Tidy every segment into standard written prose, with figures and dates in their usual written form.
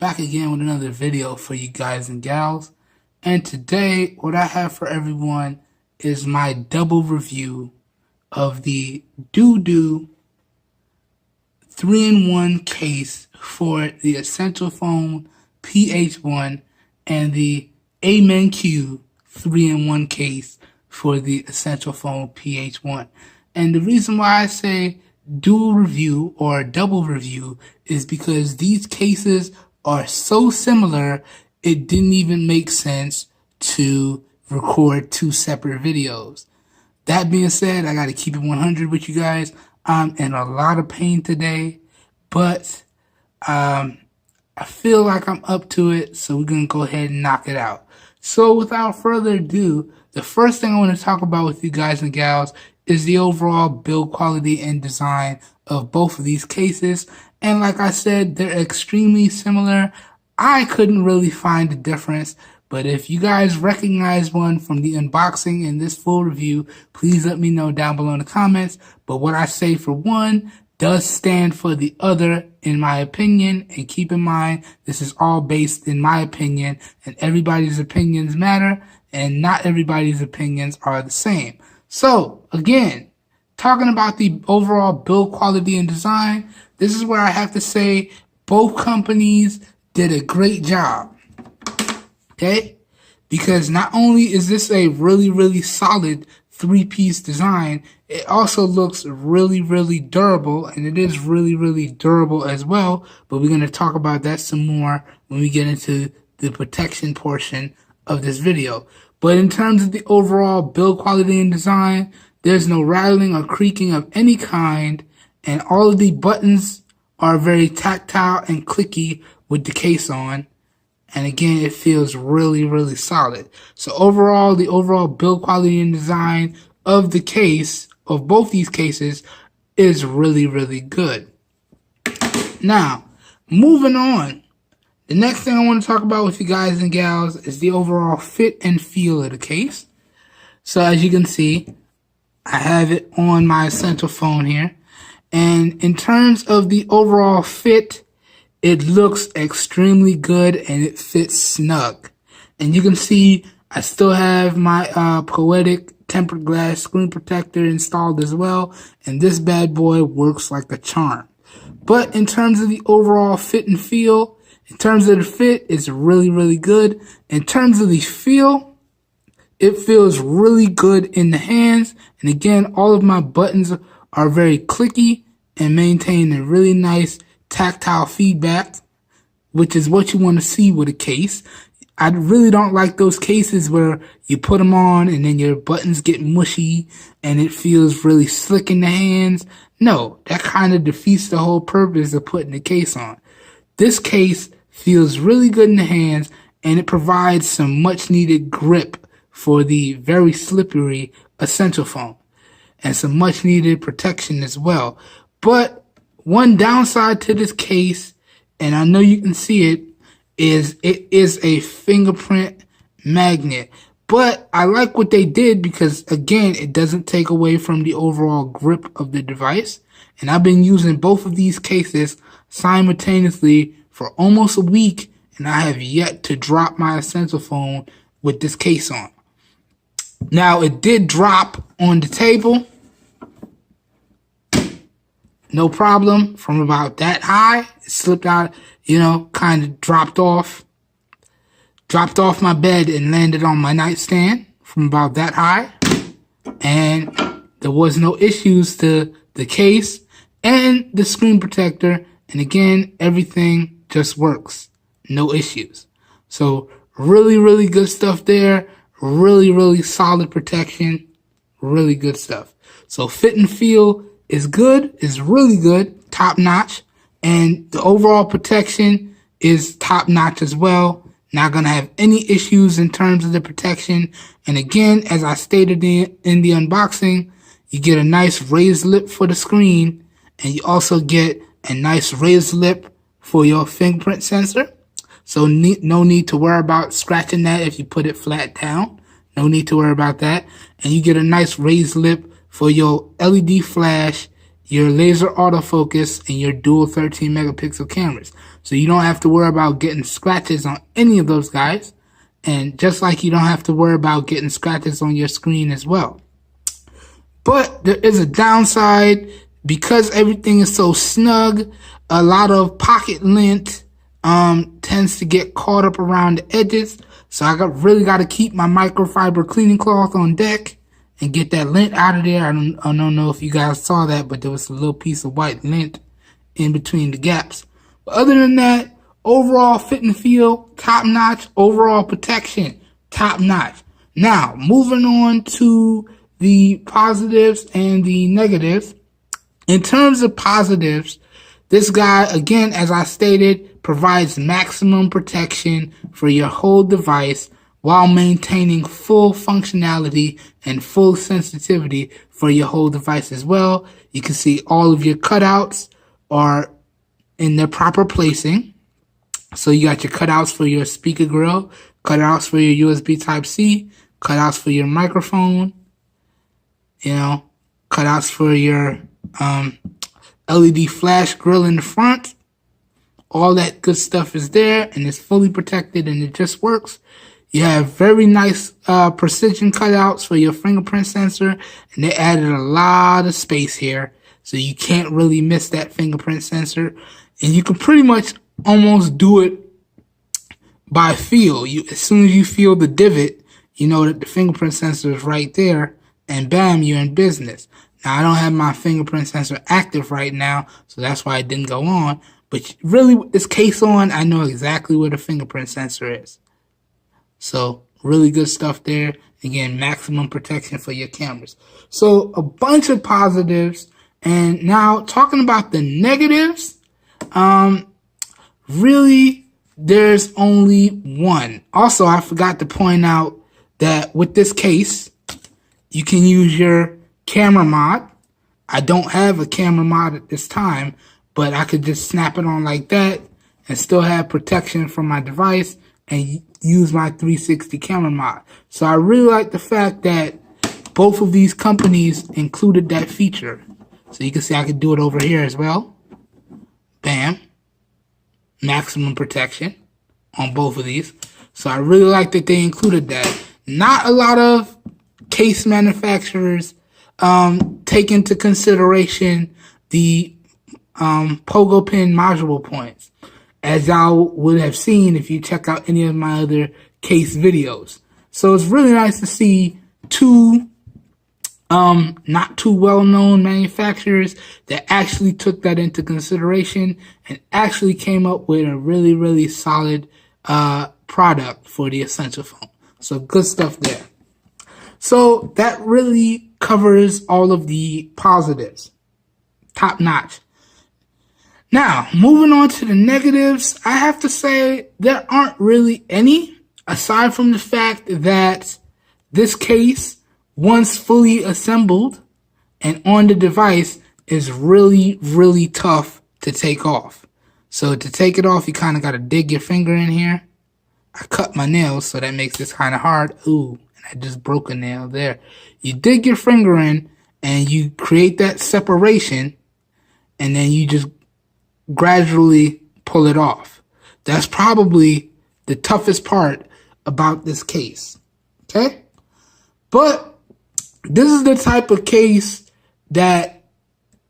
back again with another video for you guys and gals. And today, what I have for everyone is my double review of the DUEDUE 3-in-1 case for the Essential Phone PH1 and the AMENQ 3-in-1 case for the Essential Phone PH1. And the reason why I say dual review or double review is because these cases are so similar, it didn't even make sense to record two separate videos. That being said, I got to keep it 100 with you guys. I'm in a lot of pain today, but I feel like I'm up to it, so we're going to go ahead and knock it out. So without further ado, the first thing I want to talk about with you guys and gals is the overall build quality and design of both of these cases. And like I said, they're extremely similar. I couldn't really find a difference, but if you guys recognize one from the unboxing and this full review, please let me know down below in the comments. But what I say for one does stand for the other, in my opinion. And keep in mind, this is all based in my opinion, and everybody's opinions matter, and not everybody's opinions are the same. So again, talking about the overall build quality and design, this is where I have to say both companies did a great job. Okay? Because not only is this a really solid three-piece design, it also looks really durable, and it is really durable as well. But we're going to talk about that some more when we get into the protection portion of this video. But in terms of the overall build quality and design, there's no rattling or creaking of any kind, and all of the buttons are very tactile and clicky with the case on. And again, it feels really solid. So overall, the overall build quality and design of the case, of both these cases, is really good. Now, moving on. The next thing I want to talk about with you guys and gals is the overall fit and feel of the case. So as you can see, I have it on my Essential Phone here. And in terms of the overall fit, it looks extremely good and it fits snug. And you can see I still have my Poetic tempered glass screen protector installed as well. And this bad boy works like a charm. But in terms of the overall fit and feel, in terms of the fit, it's really good. In terms of the feel, it feels really good in the hands. And again, all of my buttons are very clicky and maintain a really nice tactile feedback, which is what you want to see with a case. I really don't like those cases where you put them on and then your buttons get mushy and it feels really slick in the hands. No, that kind of defeats the whole purpose of putting the case on. This case feels really good in the hands, and it provides some much needed grip for the very slippery Essential Phone, and some much needed protection as well. But one downside to this case, and I know you can see it is a fingerprint magnet. But I like what they did because, again, it doesn't take away from the overall grip of the device. And I've been using both of these cases simultaneously for almost a week, and I have yet to drop my Essential Phone with this case on. Now, it did drop on the table. No problem. From about that high, it slipped out, kind of dropped off my bed and landed on my nightstand from about that high. And there was no issues to the case and the screen protector. And again, everything just works. No issues. So really good stuff there. Really solid protection. Really good stuff. So fit and feel is good, is really good, top notch, and the overall protection is top notch as well. Not gonna have any issues in terms of the protection. And again, as I stated in the unboxing, you get a nice raised lip for the screen, and you also get a nice raised lip for your fingerprint sensor. So no need to worry about scratching that if you put it flat down. No need to worry about that. And you get a nice raised lip for your LED flash your laser autofocus, and your dual 13 megapixel cameras. So you don't have to worry about getting scratches on any of those guys. And just like you don't have to worry about getting scratches on your screen as well. But there is a downside. Because everything is so snug, a lot of pocket lint tends to get caught up around the edges. So I really got to keep my microfiber cleaning cloth on deck and get that lint out of there. I don't know if you guys saw that, but there was a little piece of white lint in between the gaps. But other than that, overall fit and feel, top notch. Overall protection, top notch. Now, moving on to the positives and the negatives. In terms of positives, this guy, again, as I stated, provides maximum protection for your whole device while maintaining full functionality and full sensitivity for your whole device as well. You can see all of your cutouts are in their proper placing. So you got your cutouts for your speaker grill, cutouts for your USB Type-C, cutouts for your microphone, cutouts for your LED flash grill in the front. All that good stuff is there, and it's fully protected, and it just works. You have very nice precision cutouts for your fingerprint sensor, and they added a lot of space here, so you can't really miss that fingerprint sensor. And you can pretty much almost do it by feel. As soon as you feel the divot, you know that the fingerprint sensor is right there, and bam, you're in business. Now, I don't have my fingerprint sensor active right now, so that's why it didn't go on. But really, with this case on, I know exactly where the fingerprint sensor is. So, really good stuff there. Again, maximum protection for your cameras. So, a bunch of positives. And now, talking about the negatives, really, there's only one. Also, I forgot to point out that with this case, you can use your camera mod. I don't have a camera mod at this time, but I could just snap it on like that and still have protection from my device and use my 360 camera mod. So I really like the fact that both of these companies included that feature. So you can see I could do it over here as well. Bam. Maximum protection on both of these. So I really like that they included that. Not a lot of case manufacturers take into consideration the pogo pin module points, as y'all would have seen if you check out any of my other case videos. So it's really nice to see two not too well-known manufacturers that actually took that into consideration and actually came up with a really, really solid product for the Essential phone. So good stuff there. So that really covers all of the positives. Top notch. Now, moving on to the negatives, I have to say there aren't really any, aside from the fact that this case, once fully assembled and on the device, is really, really tough to take off. So to take it off, you kind of got to dig your finger in here. I cut my nails, so that makes this kind of hard. Ooh, and I just broke a nail there. You dig your finger in, and you create that separation, and then you just gradually pull it off. That's probably the toughest part about this case. Okay? But this is the type of case that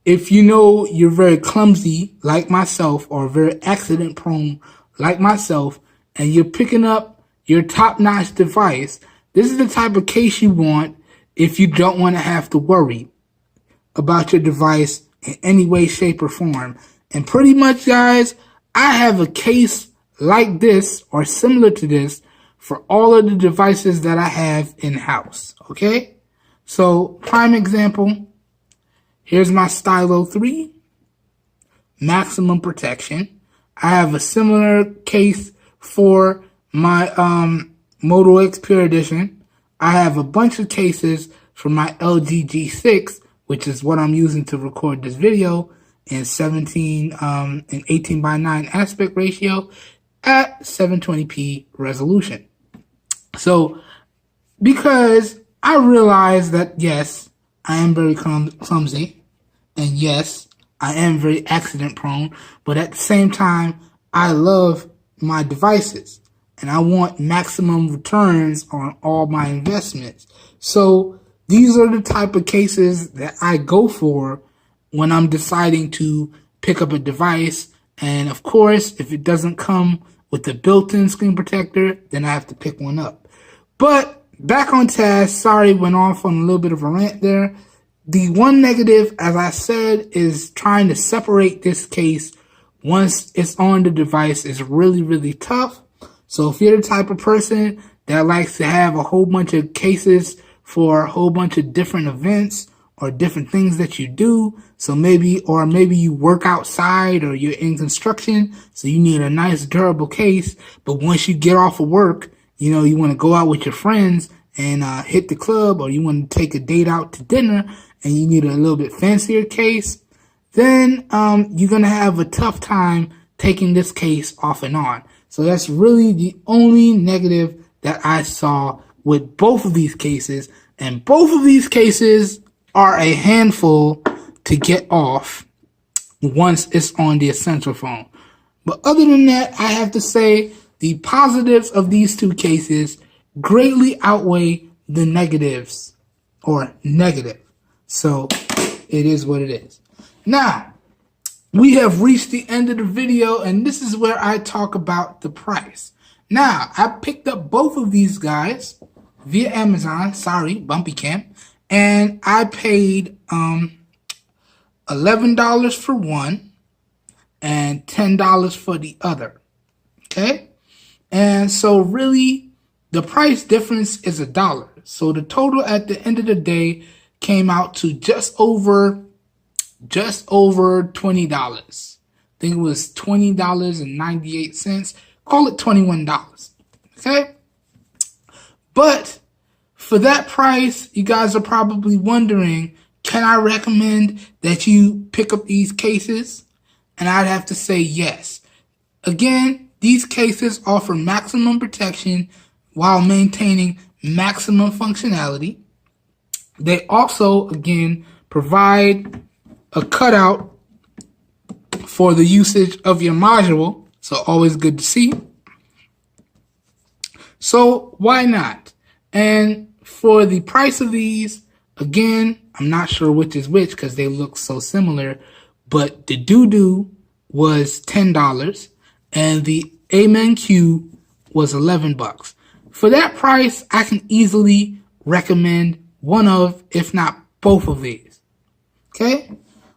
if you know you're very clumsy like myself or very accident prone like myself and you're picking up your top-notch device, this is the type of case you want if you don't want to have to worry about your device in any way, shape, or form. And pretty much, guys, I have a case like this or similar to this for all of the devices that I have in-house, okay? So, prime example, here's my Stylo 3, maximum protection. I have a similar case for my Moto X Pure Edition. I have a bunch of cases for my LG G6, which is what I'm using to record this video, in 17 and 18:9 aspect ratio at 720p resolution. So, because I realize that, yes, I am very clumsy, And yes, I am very accident prone, but at the same time, I love my devices and I want maximum returns on all my investments. So these are the type of cases that I go for when I'm deciding to pick up a device. And of course, if it doesn't come with the built-in screen protector, then I have to pick one up. But back on task, sorry, went off on a little bit of a rant there. The one negative, as I said, is trying to separate this case once it's on the device is really, really tough. So if you're the type of person that likes to have a whole bunch of cases for a whole bunch of different events or different things that you do, so maybe you work outside or you're in construction, so you need a nice durable case, but once you get off of work, you want to go out with your friends and hit the club, or you want to take a date out to dinner and you need a little bit fancier case, then you're going to have a tough time taking this case off and on. So that's really the only negative that I saw with both of these cases. And both of these cases are a handful to get off once it's on the Essential phone. But other than that, I have to say the positives of these two cases greatly outweigh the negatives, or negative. So it is what it is. Now, we have reached the end of the video, and this is where I talk about the price. Now, I picked up both of these guys via Amazon, sorry, Bumpy Camp, and I paid $11 for one and $10 for the other. Okay? And so really, the price difference is $1. So the total at the end of the day came out to just over $20. I think it was $20.98. Call it $21. Okay? But for that price, you guys are probably wondering, can I recommend that you pick up these cases? And I'd have to say yes. Again, these cases offer maximum protection while maintaining maximum functionality. They also, again, provide a cutout for the usage of your module. So always good to see. So why not? And for the price of these, again, I'm not sure which is which because they look so similar, but the DUEDUE was $10 and the AMENQ was $11. For that price, I can easily recommend one of, if not both of these. Okay?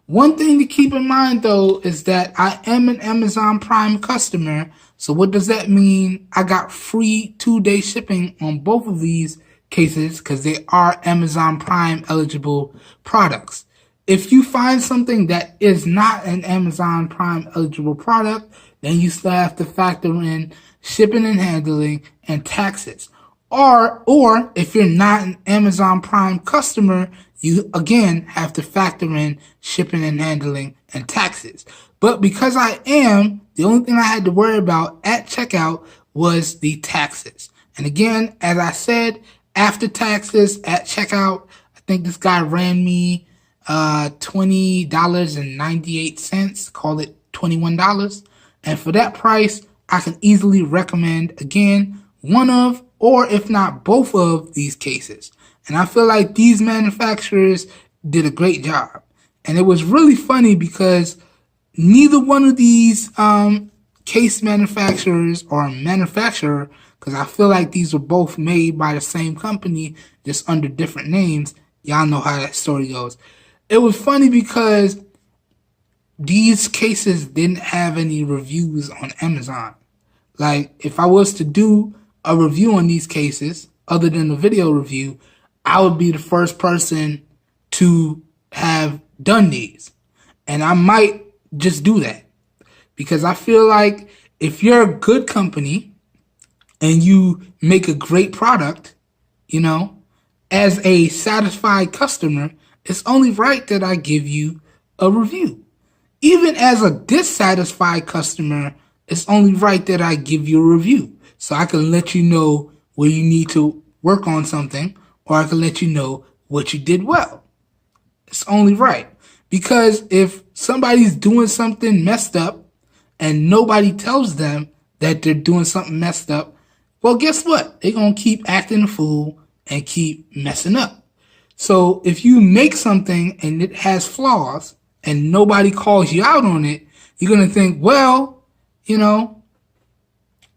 One thing to keep in mind though is that I am an Amazon Prime customer. So what does that mean? I got free 2-day shipping on both of these cases because they are Amazon Prime eligible products. If you find something that is not an Amazon Prime eligible product, then you still have to factor in shipping and handling and taxes. Or if you're not an Amazon Prime customer, you again have to factor in shipping and handling and taxes. But because I am, the only thing I had to worry about at checkout was the taxes. And again, as I said, after taxes at checkout, I think this guy ran me $20.98, call it $21. And for that price, I can easily recommend, again, one of, or if not both of these cases. And I feel like these manufacturers did a great job. And it was really funny because neither one of these case manufacturers or manufacturer, because I feel like these were both made by the same company, just under different names. Y'all know how that story goes. It was funny because these cases didn't have any reviews on Amazon. Like, if I was to do a review on these cases, other than a video review, I would be the first person to have done these. And I might just do that. Because I feel like if you're a good company and you make a great product, you know, as a satisfied customer, it's only right that I give you a review. Even as a dissatisfied customer, it's only right that I give you a review. So I can let you know where you need to work on something, or I can let you know what you did well. It's only right. Because if somebody's doing something messed up and nobody tells them that they're doing something messed up, well, guess what? They're going to keep acting a fool and keep messing up. So if you make something and it has flaws and nobody calls you out on it, you're going to think, well, you know,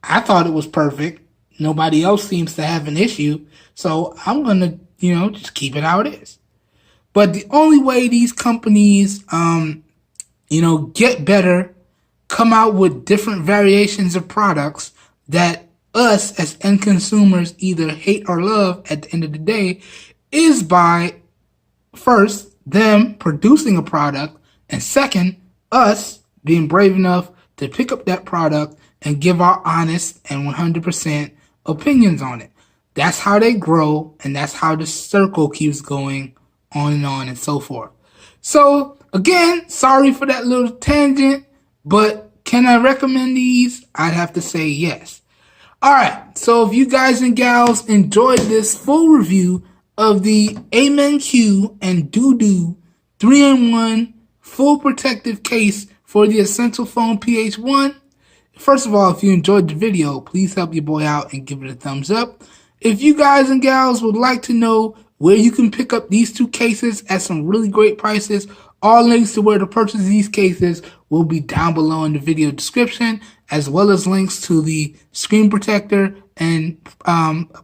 I thought it was perfect. Nobody else seems to have an issue. So I'm going to, you know, just keep it how it is. But the only way these companies, you know, get better, come out with different variations of products that us as end consumers either hate or love at the end of the day, is by first them producing a product, and second, us being brave enough to pick up that product and give our honest and 100% opinions on it. That's how they grow, and that's how the circle keeps going on and so forth. So again, sorry for that little tangent, but can I recommend these? I'd have to say yes. Alright, so if you guys and gals enjoyed this full review of the AMENQ and DUEDUE 3-in-1 full protective case for the Essential Phone PH1, first of all, if you enjoyed the video, please help your boy out and give it a thumbs up. If you guys and gals would like to know where you can pick up these two cases at some really great prices, all links to where to purchase these cases will be down below in the video description, as well as links to the screen protector and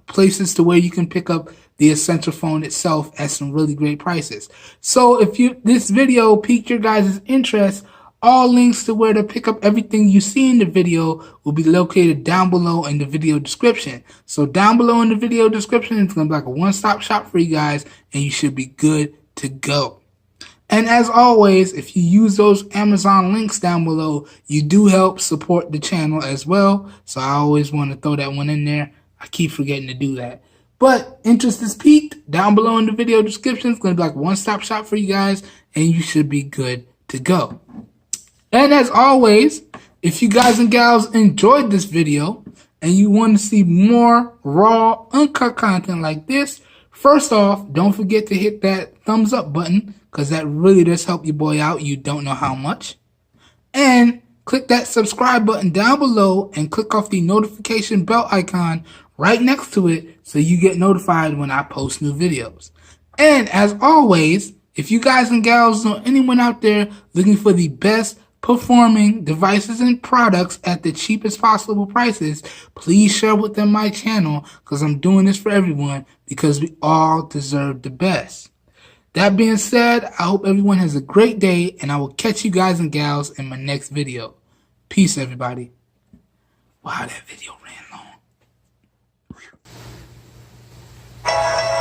places to where you can pick up the Essential Phone itself at some really great prices. So if this video piqued your guys' interest, all links to where to pick up everything you see in the video will be located down below in the video description. So down below in the video description, it's going to be like a one-stop shop for you guys, and you should be good to go. And as always, if you use those Amazon links down below, you do help support the channel as well. So I always want to throw that one in there. I keep forgetting to do that. But interest is piqued, down below in the video description. It's going to be like a one-stop shop for you guys, and you should be good to go. And as always, if you guys and gals enjoyed this video and you want to see more raw, uncut content like this, first off, don't forget to hit that thumbs up button, because that really does help your boy out. You don't know how much. And click that subscribe button down below and click off the notification bell icon right next to it so you get notified when I post new videos. And as always, if you guys and gals know anyone out there looking for the best performing devices and products at the cheapest possible prices, please share with them my channel, because I'm doing this for everyone, because we all deserve the best. That being said, I hope everyone has a great day, and I will catch you guys and gals in my next video. Peace, everybody. Wow, that video ran long.